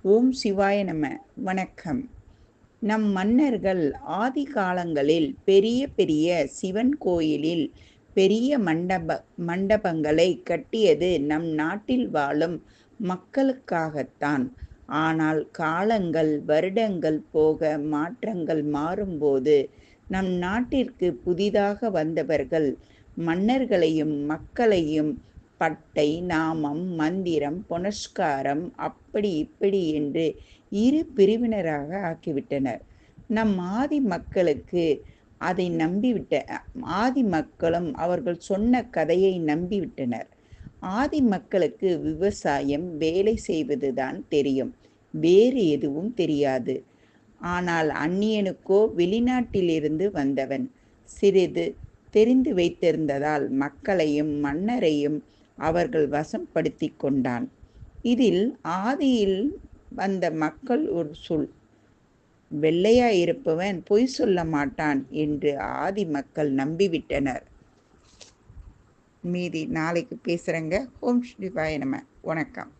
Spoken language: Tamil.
ஓம் சிவாய நம. வணக்கம். நம் மன்னர்கள் ஆதி காலங்களில் பெரிய பெரிய சிவன் கோயிலில் பெரிய மண்டபங்களை கட்டியது நம் நாட்டில் வாழும் மக்களுக்காகத்தான். ஆனால் காலங்கள் வருடங்கள் போக மாற்றங்கள் மாறும்போது நம் நாட்டிற்கு புதிதாக வந்தவர்கள் மன்னர்களையும் மக்களையும் பட்டை, நாமம், மந்திரம், புனஸ்காரம் அப்படி இப்படி என்று இரு பிரிவினராக ஆக்கிவிட்டனர். நம் ஆதி மக்களுக்கு அதை ஆதி மக்களும் அவர்கள் சொன்ன கதையை நம்பிவிட்டனர். ஆதி மக்களுக்கு விவசாயம், வேலை செய்வதுதான் தெரியும், வேறு எதுவும் தெரியாது. ஆனால் அந்நியனுக்கோ வெளிநாட்டிலிருந்து வந்தவன் சிறிது தெரிந்து வைத்திருந்ததால் மக்களையும் மன்னரையும் அவர்கள் வசப்படுத்தி கொண்டான். இதில் ஆதியில் வந்த மக்கள் ஒரு சொல், வெள்ளையாயிருப்பவன் பொய் சொல்ல மாட்டான் என்று ஆதி மக்கள் நம்பிவிட்டனர். மீதி நாளைக்கு பேசுகிறேங்க. ஓம் சிவாய நம. வணக்கம்.